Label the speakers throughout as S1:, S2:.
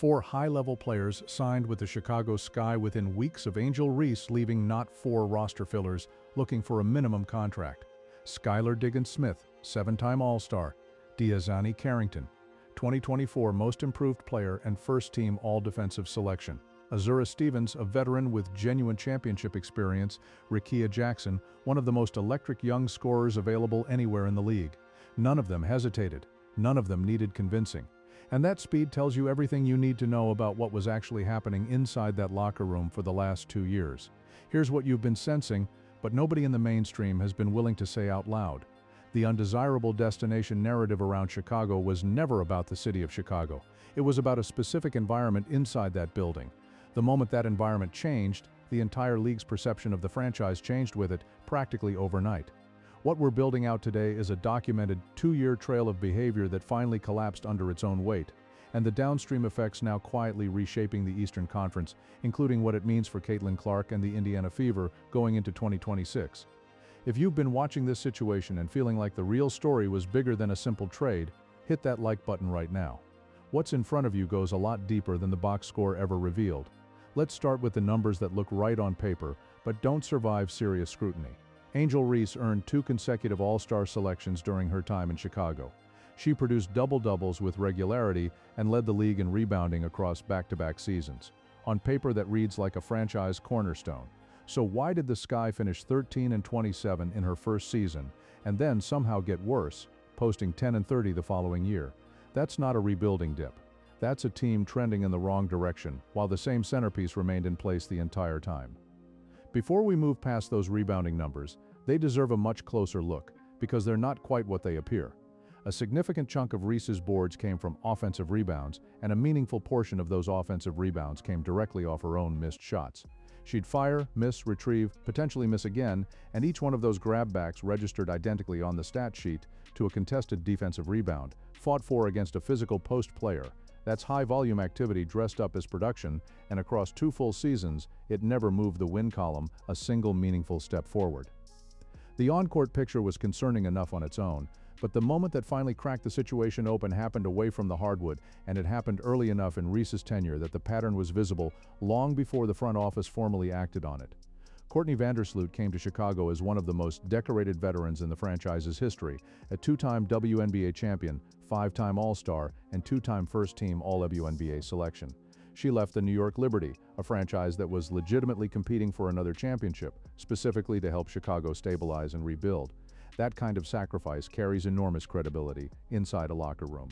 S1: 4 high-level players signed with the Chicago Sky within weeks of Angel Reese leaving, not 4 roster fillers looking for a minimum contract. Skylar Diggins-Smith, 7-time All-Star. Diezani Carrington, 2024 Most Improved Player and First-Team All-Defensive Selection. Azura Stevens, a veteran with genuine championship experience. Rickea Jackson, one of the most electric young scorers available anywhere in the league. None of them hesitated. None of them needed convincing. And that speed tells you everything you need to know about what was actually happening inside that locker room for the last 2 years. Here's what you've been sensing, but nobody in the mainstream has been willing to say out loud. The undesirable destination narrative around Chicago was never about the city of Chicago. It was about a specific environment inside that building. The moment that environment changed, the entire league's perception of the franchise changed with it, practically overnight. What we're building out today is a documented 2-year trail of behavior that finally collapsed under its own weight, and the downstream effects now quietly reshaping the Eastern Conference, including what it means for Caitlin Clark and the Indiana Fever going into 2026. If you've been watching this situation and feeling like the real story was bigger than a simple trade, hit that like button right now. What's in front of you goes a lot deeper than the box score ever revealed. Let's start with the numbers that look right on paper, but don't survive serious scrutiny. Angel Reese earned 2 consecutive All-Star selections during her time in Chicago. She produced double-doubles with regularity and led the league in rebounding across back-to-back seasons. On paper, that reads like a franchise cornerstone. So why did the Sky finish 13-27 in her first season, and then somehow get worse, posting 10-30 the following year? That's not a rebuilding dip. That's a team trending in the wrong direction, while the same centerpiece remained in place the entire time. Before we move past those rebounding numbers, they deserve a much closer look, because they're not quite what they appear. A significant chunk of Reese's boards came from offensive rebounds, and a meaningful portion of those offensive rebounds came directly off her own missed shots. She'd fire, miss, retrieve, potentially miss again, and each one of those grabbacks registered identically on the stat sheet to a contested defensive rebound, fought for against a physical post player. That's high-volume activity dressed up as production, and across 2 full seasons, it never moved the win column a single meaningful step forward. The on-court picture was concerning enough on its own, but the moment that finally cracked the situation open happened away from the hardwood, and it happened early enough in Reese's tenure that the pattern was visible long before the front office formally acted on it. Courtney Vandersloot came to Chicago as one of the most decorated veterans in the franchise's history, a 2-time WNBA champion, 5-time All-Star, and 2-time first-team All-WNBA selection. She left the New York Liberty, a franchise that was legitimately competing for another championship, specifically to help Chicago stabilize and rebuild. That kind of sacrifice carries enormous credibility inside a locker room.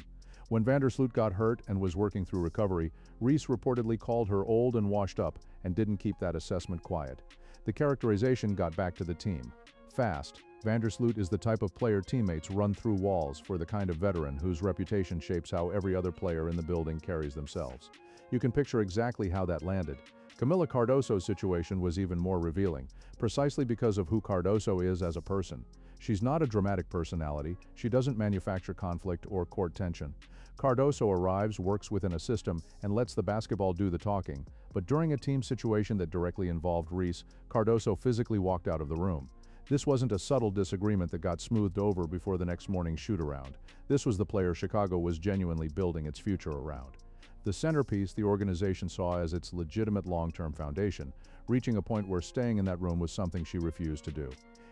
S1: When Vandersloot got hurt and was working through recovery, Reese reportedly called her old and washed up and didn't keep that assessment quiet. The characterization got back to the team. Fast, Vandersloot is the type of player teammates run through walls for the kind of veteran whose reputation shapes how every other player in the building carries themselves. You can picture exactly how that landed. Kamilla Cardoso's situation was even more revealing, precisely because of who Cardoso is as a person. She's not a dramatic personality, she doesn't manufacture conflict or court tension. Cardoso arrives, works within a system, and lets the basketball do the talking. But during a team situation that directly involved Reese, Cardoso physically walked out of the room. This wasn't a subtle disagreement that got smoothed over before the next morning's shoot-around. This was the player Chicago was genuinely building its future around. The centerpiece the organization saw as its legitimate long-term foundation, reaching a point where staying in that room was something she refused to do.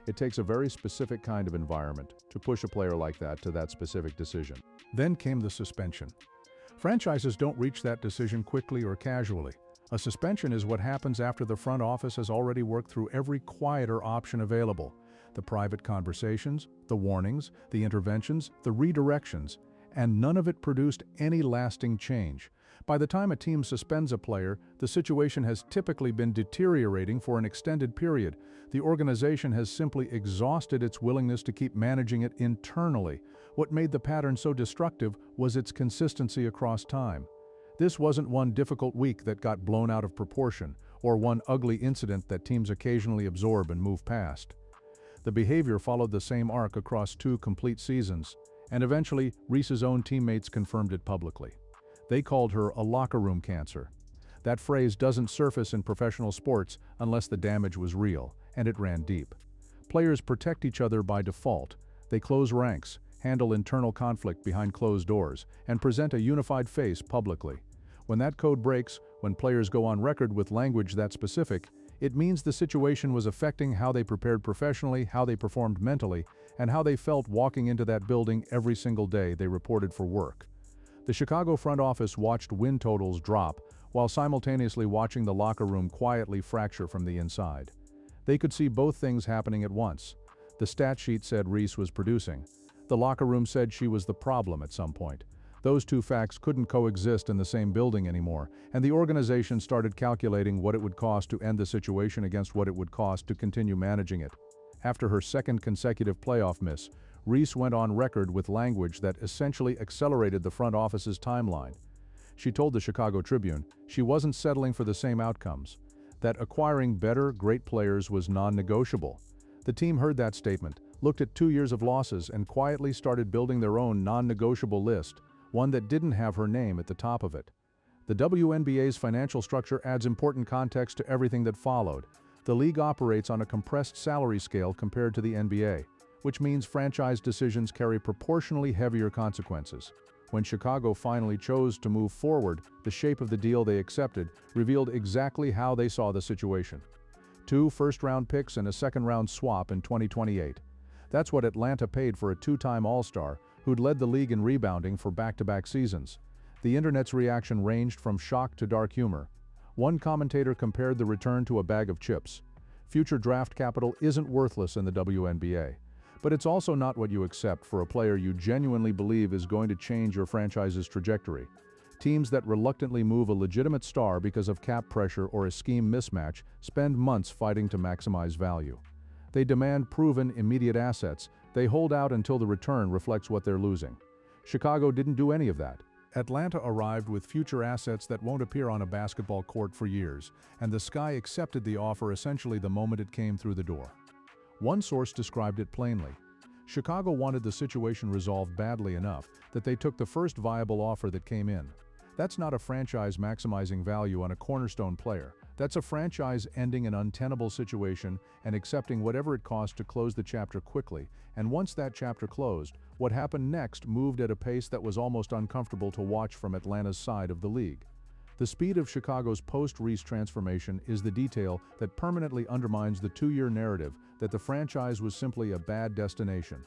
S1: It takes a very specific kind of environment to push a player like that to that specific decision. Then came the suspension. Franchises don't reach that decision quickly or casually. A suspension is what happens after the front office has already worked through every quieter option available. The private conversations, the warnings, the interventions, the redirections, and none of it produced any lasting change. By the time a team suspends a player, the situation has typically been deteriorating for an extended period. The organization has simply exhausted its willingness to keep managing it internally. What made the pattern so destructive was its consistency across time. This wasn't one difficult week that got blown out of proportion, or one ugly incident that teams occasionally absorb and move past. The behavior followed the same arc across 2 complete seasons, and eventually Reese's own teammates confirmed it publicly. They called her a locker room cancer. That phrase doesn't surface in professional sports unless the damage was real, and it ran deep. Players protect each other by default. They close ranks, handle internal conflict behind closed doors, and present a unified face publicly. When that code breaks, when players go on record with language that specific, it means the situation was affecting how they prepared professionally, how they performed mentally, and how they felt walking into that building every single day they reported for work. The Chicago front office watched win totals drop, while simultaneously watching the locker room quietly fracture from the inside. They could see both things happening at once. The stat sheet said Reese was producing. The locker room said she was the problem at some point. Those two facts couldn't coexist in the same building anymore, and the organization started calculating what it would cost to end the situation against what it would cost to continue managing it. After her second consecutive playoff miss, Reese went on record with language that essentially accelerated the front office's timeline. She told the Chicago Tribune she wasn't settling for the same outcomes, that acquiring better, great players was non-negotiable. The team heard that statement, looked at 2 years of losses, and quietly started building their own non-negotiable list, one that didn't have her name at the top of it. The WNBA's financial structure adds important context to everything that followed. The league operates on a compressed salary scale compared to the NBA, which means franchise decisions carry proportionally heavier consequences. When Chicago finally chose to move forward, the shape of the deal they accepted revealed exactly how they saw the situation. 2 first-round picks and a second-round swap in 2028. That's what Atlanta paid for a 2-time All-Star who'd led the league in rebounding for back-to-back seasons. The internet's reaction ranged from shock to dark humor. One commentator compared the return to a bag of chips. Future draft capital isn't worthless in the WNBA, but it's also not what you accept for a player you genuinely believe is going to change your franchise's trajectory. Teams that reluctantly move a legitimate star because of cap pressure or a scheme mismatch spend months fighting to maximize value. They demand proven, immediate assets. They hold out until the return reflects what they're losing. Chicago didn't do any of that. Atlanta arrived with future assets that won't appear on a basketball court for years, and the Sky accepted the offer essentially the moment it came through the door. One source described it plainly. Chicago wanted the situation resolved badly enough that they took the first viable offer that came in. That's not a franchise maximizing value on a cornerstone player. That's a franchise ending an untenable situation and accepting whatever it cost to close the chapter quickly. And once that chapter closed, what happened next moved at a pace that was almost uncomfortable to watch from Atlanta's side of the league. The speed of Chicago's post-Reese transformation is the detail that permanently undermines the 2-year narrative that the franchise was simply a bad destination.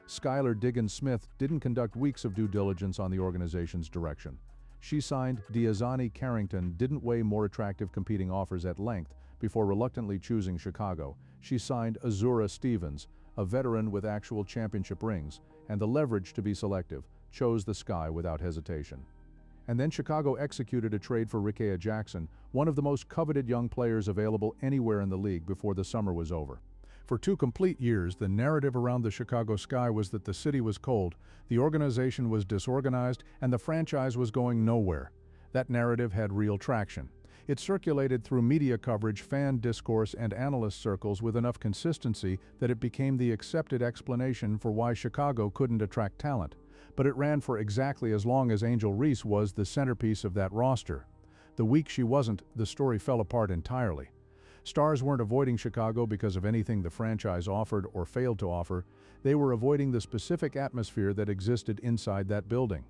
S1: Skylar Diggins-Smith didn't conduct weeks of due diligence on the organization's direction. She signed Diezani Carrington, didn't weigh more attractive competing offers at length before reluctantly choosing Chicago. She signed Azura Stevens, a veteran with actual championship rings, and the leverage to be selective, chose the Sky without hesitation. And then Chicago executed a trade for Rickea Jackson, one of the most coveted young players available anywhere in the league before the summer was over. For 2 complete years, the narrative around the Chicago Sky was that the city was cold, the organization was disorganized, and the franchise was going nowhere. That narrative had real traction. It circulated through media coverage, fan discourse, and analyst circles with enough consistency that it became the accepted explanation for why Chicago couldn't attract talent. But it ran for exactly as long as Angel Reese was the centerpiece of that roster. The week she wasn't, the story fell apart entirely. Stars weren't avoiding Chicago because of anything the franchise offered or failed to offer. They were avoiding the specific atmosphere that existed inside that building.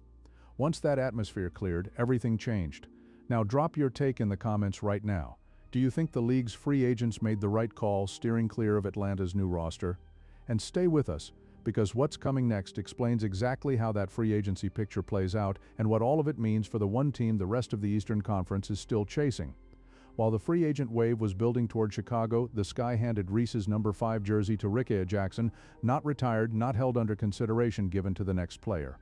S1: Once that atmosphere cleared, everything changed. Now drop your take in the comments right now. Do you think the league's free agents made the right call steering clear of Atlanta's new roster? And stay with us, because what's coming next explains exactly how that free agency picture plays out and what all of it means for the one team the rest of the Eastern Conference is still chasing. While the free agent wave was building toward Chicago, the Sky handed Reese's number 5 jersey to Rickea Jackson, not retired, not held under consideration, given to the next player.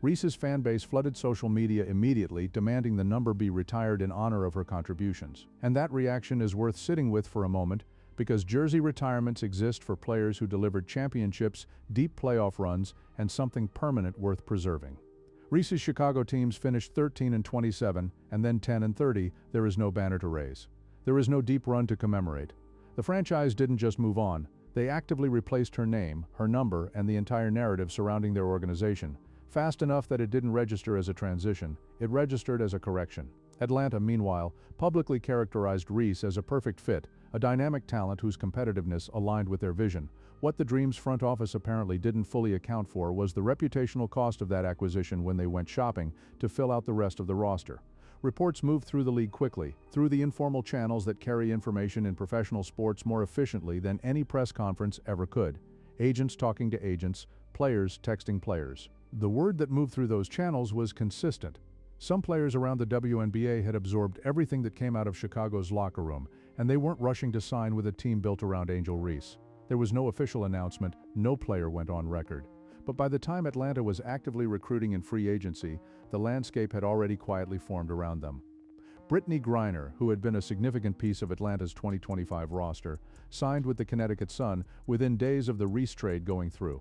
S1: Reese's fan base flooded social media immediately, demanding the number be retired in honor of her contributions. And that reaction is worth sitting with for a moment, because jersey retirements exist for players who delivered championships, deep playoff runs, and something permanent worth preserving. Reese's Chicago teams finished 13-27, and then 10-30. There is no banner to raise. There is no deep run to commemorate. The franchise didn't just move on. They actively replaced her name, her number, and the entire narrative surrounding their organization. Fast enough that it didn't register as a transition, it registered as a correction. Atlanta, meanwhile, publicly characterized Reese as a perfect fit, a dynamic talent whose competitiveness aligned with their vision. What the Dream's front office apparently didn't fully account for was the reputational cost of that acquisition when they went shopping to fill out the rest of the roster. Reports moved through the league quickly, through the informal channels that carry information in professional sports more efficiently than any press conference ever could. Agents talking to agents, players texting players. The word that moved through those channels was consistent. Some players around the WNBA had absorbed everything that came out of Chicago's locker room, and they weren't rushing to sign with a team built around Angel Reese. There was no official announcement, no player went on record. But by the time Atlanta was actively recruiting in free agency, the landscape had already quietly formed around them. Brittney Griner, who had been a significant piece of Atlanta's 2025 roster, signed with the Connecticut Sun within days of the Reese trade going through.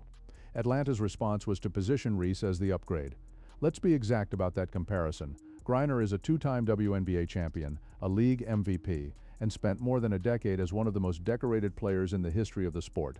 S1: Atlanta's response was to position Reese as the upgrade. Let's be exact about that comparison. Griner is a two-time WNBA champion, a league MVP, and spent more than a decade as one of the most decorated players in the history of the sport.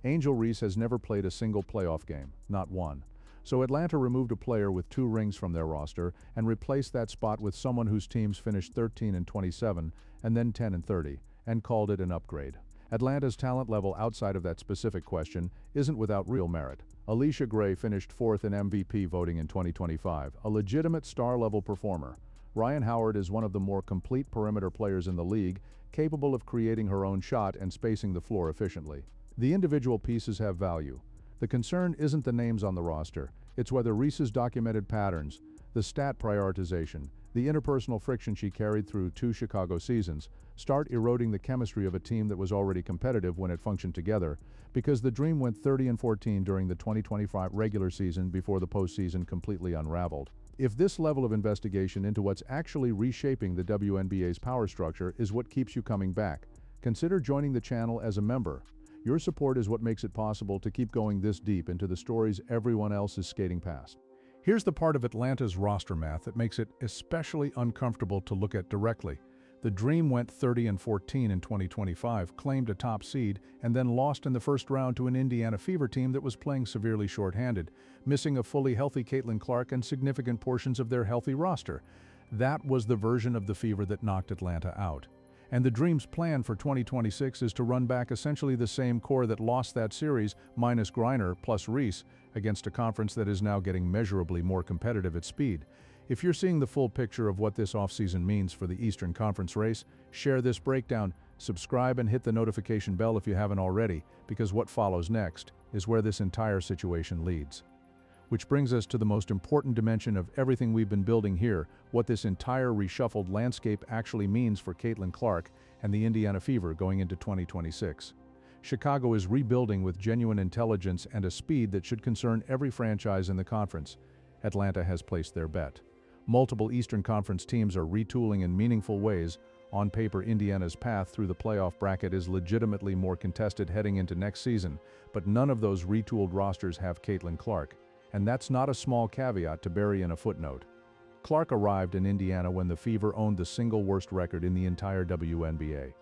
S1: Angel Reese has never played a single playoff game, not one. So Atlanta removed a player with 2 rings from their roster and replaced that spot with someone whose teams finished 13-27 and then 10-30, and called it an upgrade. Atlanta's talent level outside of that specific question isn't without real merit. Allisha Gray finished 4th in MVP voting in 2025, a legitimate star-level performer. Ryan Howard is one of the more complete perimeter players in the league, capable of creating her own shot and spacing the floor efficiently. The individual pieces have value. The concern isn't the names on the roster, it's whether Reese's documented patterns, the stat prioritization, the interpersonal friction she carried through 2 Chicago seasons, start eroding the chemistry of a team that was already competitive when it functioned together, because the dream went 30-14 during the 2025 regular season before the postseason completely unraveled. If this level of investigation into what's actually reshaping the WNBA's power structure is what keeps you coming back, consider joining the channel as a member. Your support is what makes it possible to keep going this deep into the stories everyone else is skating past. Here's the part of Atlanta's roster math that makes it especially uncomfortable to look at directly. The Dream went 30-14 in 2025, claimed a top seed, and then lost in the first round to an Indiana Fever team that was playing severely shorthanded, missing a fully healthy Caitlin Clark and significant portions of their healthy roster. That was the version of the Fever that knocked Atlanta out. And the Dream's plan for 2026 is to run back essentially the same core that lost that series, minus Griner plus Reese, against a conference that is now getting measurably more competitive at speed. If you're seeing the full picture of what this offseason means for the Eastern Conference race, share this breakdown, subscribe and hit the notification bell if you haven't already, because what follows next is where this entire situation leads. Which brings us to the most important dimension of everything we've been building here, what this entire reshuffled landscape actually means for Caitlin Clark and the Indiana Fever going into 2026. Chicago is rebuilding with genuine intelligence and a speed that should concern every franchise in the conference. Atlanta has placed their bet. Multiple Eastern Conference teams are retooling in meaningful ways. On paper, Indiana's path through the playoff bracket is legitimately more contested heading into next season, but none of those retooled rosters have Caitlin Clark. And that's not a small caveat to bury in a footnote. Clark arrived in Indiana when the Fever owned the single worst record in the entire WNBA.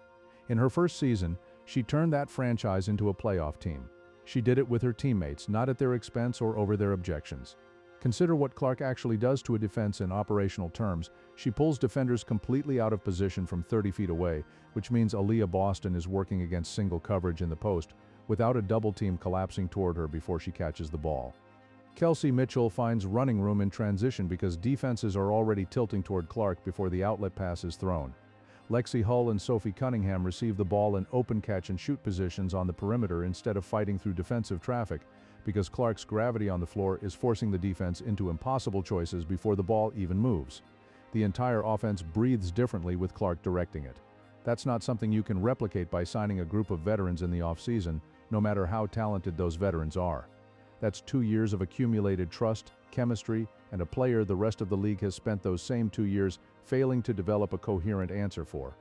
S1: In her first season, she turned that franchise into a playoff team. She did it with her teammates, not at their expense or over their objections. Consider what Clark actually does to a defense in operational terms. She pulls defenders completely out of position from 30 feet away, which means Aaliyah Boston is working against single coverage in the post, without a double team collapsing toward her before she catches the ball. Kelsey Mitchell finds running room in transition because defenses are already tilting toward Clark before the outlet pass is thrown. Lexi Hull and Sophie Cunningham receive the ball in open catch and shoot positions on the perimeter instead of fighting through defensive traffic, because Clark's gravity on the floor is forcing the defense into impossible choices before the ball even moves. The entire offense breathes differently with Clark directing it. That's not something you can replicate by signing a group of veterans in the offseason, no matter how talented those veterans are. That's 2 years of accumulated trust, chemistry, and a player the rest of the league has spent those same 2 years failing to develop a coherent answer for.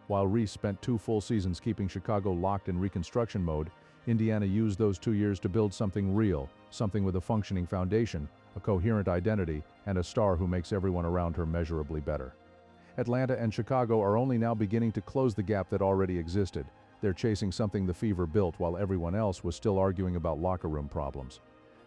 S1: While Reese spent 2 full seasons keeping Chicago locked in reconstruction mode, Indiana used those 2 years to build something real, something with a functioning foundation, a coherent identity, and a star who makes everyone around her measurably better. Atlanta and Chicago are only now beginning to close the gap that already existed. They're chasing something the Fever built while everyone else was still arguing about locker room problems.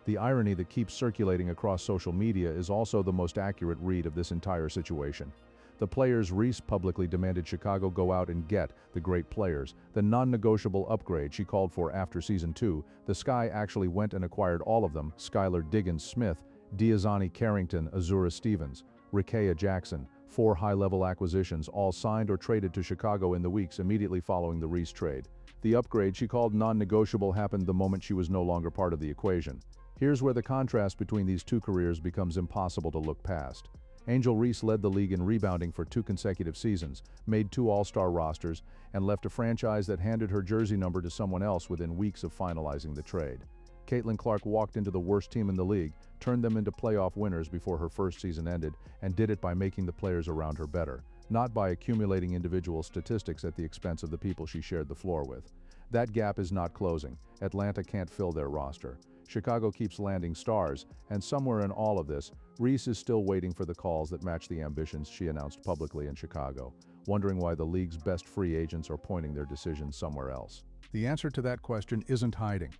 S1: The irony that keeps circulating across social media is also the most accurate read of this entire situation. The players Reese publicly demanded Chicago go out and get, the great players, the non-negotiable upgrade she called for after Season 2, the Sky actually went and acquired all of them: Skylar Diggins-Smith, Diezani Carrington, Azura Stevens, Rickea Jackson, 4 high-level acquisitions, all signed or traded to Chicago in the weeks immediately following the Reese trade. The upgrade she called non-negotiable happened the moment she was no longer part of the equation. Here's where the contrast between these two careers becomes impossible to look past. Angel Reese led the league in rebounding for 2 consecutive seasons, made 2 All-Star rosters, and left a franchise that handed her jersey number to someone else within weeks of finalizing the trade. Caitlin Clark walked into the worst team in the league, turned them into playoff winners before her first season ended, and did it by making the players around her better, not by accumulating individual statistics at the expense of the people she shared the floor with. That gap is not closing. Atlanta can't fill their roster. Chicago keeps landing stars, and somewhere in all of this, Reese is still waiting for the calls that match the ambitions she announced publicly in Chicago, wondering why the league's best free agents are pointing their decisions somewhere else. The answer to that question isn't hiding.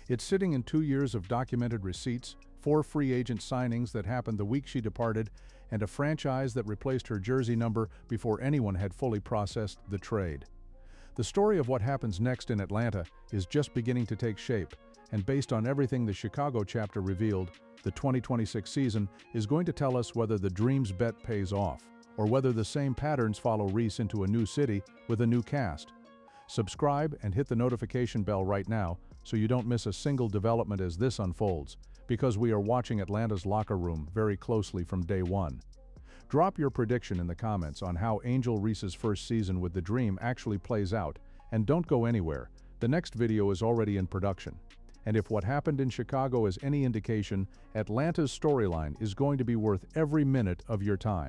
S1: It's sitting in 2 years of documented receipts, 4 free agent signings that happened the week she departed, and a franchise that replaced her jersey number before anyone had fully processed the trade. The story of what happens next in Atlanta is just beginning to take shape, and based on everything the Chicago chapter revealed, the 2026 season is going to tell us whether the Dreams bet pays off, or whether the same patterns follow Reese into a new city with a new cast. Subscribe and hit the notification bell right now so you don't miss a single development as this unfolds, because we are watching Atlanta's locker room very closely from day one. Drop your prediction in the comments on how Angel Reese's first season with the Dream actually plays out, and don't go anywhere. The next video is already in production. And if what happened in Chicago is any indication, Atlanta's storyline is going to be worth every minute of your time.